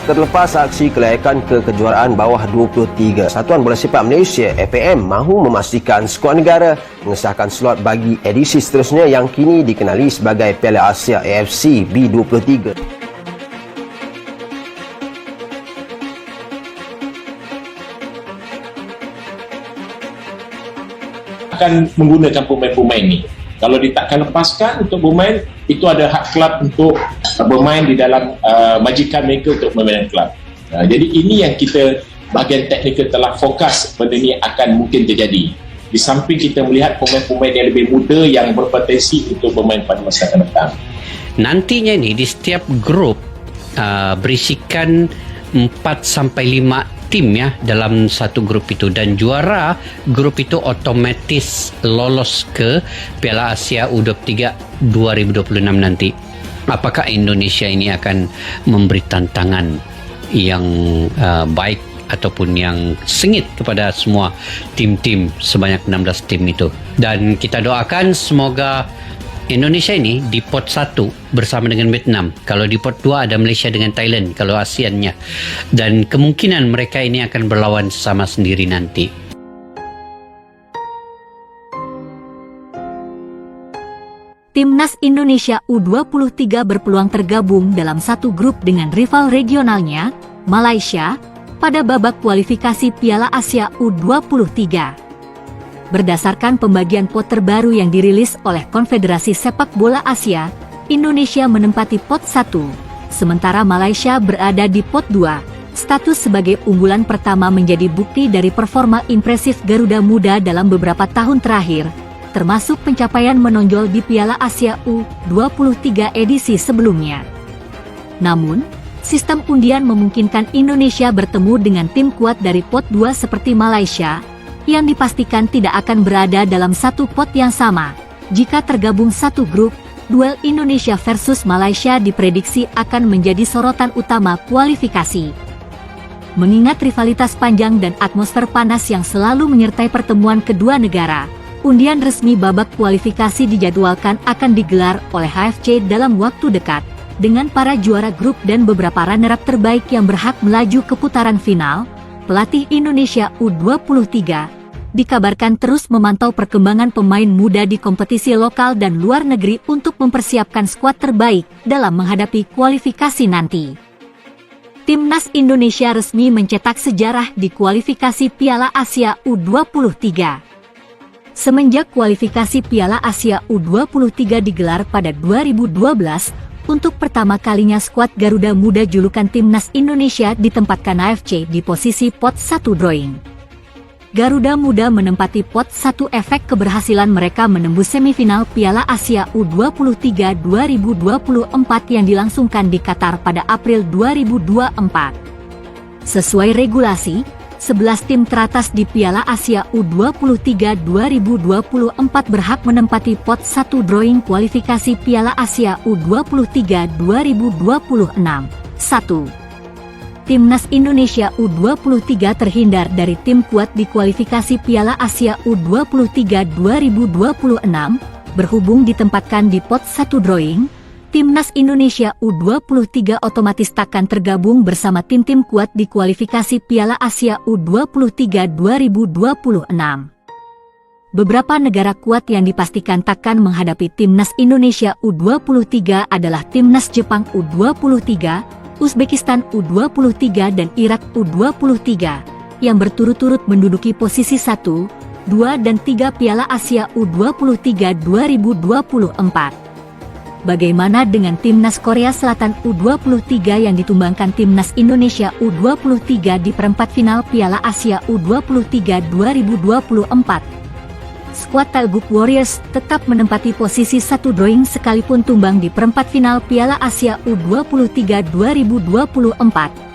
Terlepas aksi kelayakan ke kejuaraan bawah 23, Satuan Bola Sepak Malaysia FAM mahu memastikan skuad negara mengesahkan slot bagi edisi seterusnya yang kini dikenali sebagai Piala Asia AFC B23. Akan menggunakan pemain-pemain ni. Kalau ditakkan lepaskan untuk bermain, itu ada hak kelab untuk bermain di dalam majikan mereka untuk memainkan kelab. Jadi ini yang kita bahagian teknikal telah fokus benda ni akan mungkin terjadi. Di samping kita melihat pemain-pemain yang lebih muda yang berpotensi untuk bermain pada masa akan datang. Nantinya ni di setiap grup berisikan 4-5 tim ya dalam satu grup itu, dan juara grup itu otomatis lolos ke Piala Asia U23 2026 nanti. Apakah Indonesia ini akan memberi tantangan yang baik ataupun yang sengit kepada semua tim-tim sebanyak 16 tim itu? Dan kita doakan semoga Indonesia ini di pot 1 bersama dengan Vietnam. Kalau di pot 2 ada Malaysia dengan Thailand kalau ASEAN-nya. Dan kemungkinan mereka ini akan berlawan sama sendiri nanti. Timnas Indonesia U23 berpeluang tergabung dalam satu grup dengan rival regionalnya, Malaysia, pada babak kualifikasi Piala Asia U23. Berdasarkan pembagian pot terbaru yang dirilis oleh Konfederasi Sepak Bola Asia, Indonesia menempati pot 1, sementara Malaysia berada di pot 2. Status sebagai unggulan pertama menjadi bukti dari performa impresif Garuda Muda dalam beberapa tahun terakhir, termasuk pencapaian menonjol di Piala Asia U23 edisi sebelumnya. Namun, sistem undian memungkinkan Indonesia bertemu dengan tim kuat dari pot 2 seperti Malaysia, yang dipastikan tidak akan berada dalam satu pot yang sama. Jika tergabung satu grup, duel Indonesia versus Malaysia diprediksi akan menjadi sorotan utama kualifikasi. Mengingat rivalitas panjang dan atmosfer panas yang selalu menyertai pertemuan kedua negara, undian resmi babak kualifikasi dijadwalkan akan digelar oleh HFC dalam waktu dekat, dengan para juara grup dan beberapa runner-up terbaik yang berhak melaju ke putaran final. Pelatih Indonesia U23 dikabarkan terus memantau perkembangan pemain muda di kompetisi lokal dan luar negeri untuk mempersiapkan skuad terbaik dalam menghadapi kualifikasi nanti. Timnas Indonesia resmi mencetak sejarah di kualifikasi Piala Asia U23. Semenjak kualifikasi Piala Asia U23 digelar pada 2012, untuk pertama kalinya skuad Garuda Muda julukan Timnas Indonesia ditempatkan AFC di posisi pot 1 drawing. Garuda Muda menempati pot 1 efek keberhasilan mereka menembus semifinal Piala Asia U23 2024 yang dilangsungkan di Qatar pada April 2024. Sesuai regulasi, 11 tim teratas di Piala Asia U23 2024 berhak menempati pot 1 drawing kualifikasi Piala Asia U23 2026. 1. Timnas Indonesia U23 terhindar dari tim kuat di kualifikasi Piala Asia U23 2026, berhubung ditempatkan di pot 1 drawing. Timnas Indonesia U23 otomatis takkan tergabung bersama tim-tim kuat di kualifikasi Piala Asia U23 2026. Beberapa negara kuat yang dipastikan takkan menghadapi Timnas Indonesia U23 adalah Timnas Jepang U23, Uzbekistan U23 dan Irak U23, yang berturut-turut menduduki posisi 1, 2 dan 3 Piala Asia U23 2024. Bagaimana dengan Timnas Korea Selatan U23 yang ditumbangkan Timnas Indonesia U23 di perempat final Piala Asia U23 2024? Skuad Talguk Warriors tetap menempati posisi 1 drawing sekalipun tumbang di perempat final Piala Asia U23 2024.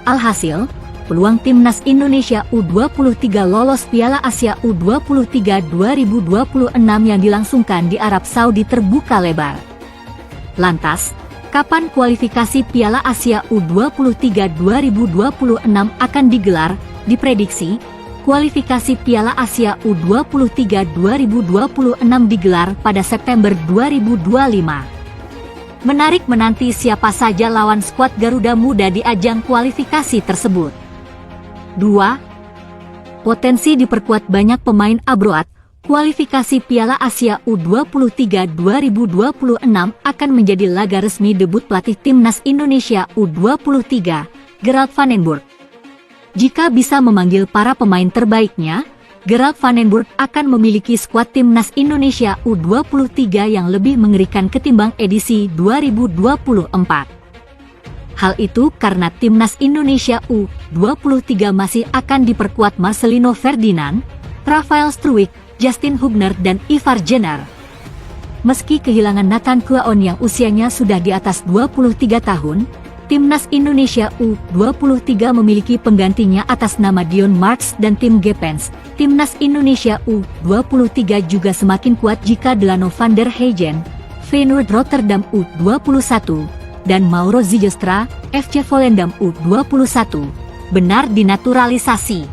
Alhasil, peluang Timnas Indonesia U23 lolos Piala Asia U23 2026 yang dilangsungkan di Arab Saudi terbuka lebar. Lantas, kapan kualifikasi Piala Asia U23 2026 akan digelar? Diprediksi, kualifikasi Piala Asia U23 2026 digelar pada September 2025. Menarik menanti siapa saja lawan skuad Garuda Muda di ajang kualifikasi tersebut. 2. Potensi diperkuat banyak pemain abroad. Kualifikasi Piala Asia U23 2026 akan menjadi laga resmi debut pelatih Timnas Indonesia U23, Gerald van den Burg. Jika bisa memanggil para pemain terbaiknya, Gerald van den Burg akan memiliki skuad Timnas Indonesia U23 yang lebih mengerikan ketimbang edisi 2024. Hal itu karena Timnas Indonesia U23 masih akan diperkuat Marcelino Ferdinand, Rafael Struijk, Justin Hubner dan Ivar Jenner. Meski kehilangan Nathan Kuaon yang usianya sudah di atas 23 tahun, Timnas Indonesia U23 memiliki penggantinya atas nama Dion Marks dan Tim Gepens. Timnas Indonesia U23 juga semakin kuat jika Delano van der Heygen, Feyenoord Rotterdam U21, dan Mauro Zijlstra, FC Volendam U21, benar dinaturalisasi.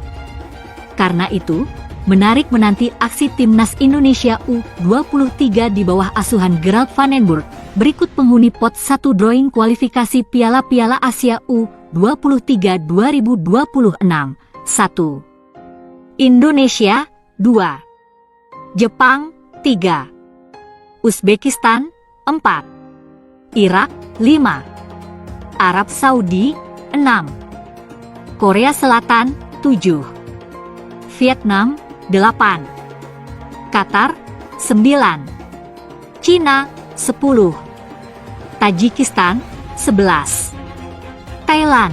Karena itu, menarik menanti aksi Timnas Indonesia U23 di bawah asuhan Gerald van den Burg. Berikut penghuni pot 1 drawing kualifikasi Piala Asia U23 2026. 1. Indonesia 2. Jepang 3. Uzbekistan 4. Irak 5. Arab Saudi 6. Korea Selatan 7. Vietnam 8. Qatar 9. Cina 10. Tajikistan 11. Thailand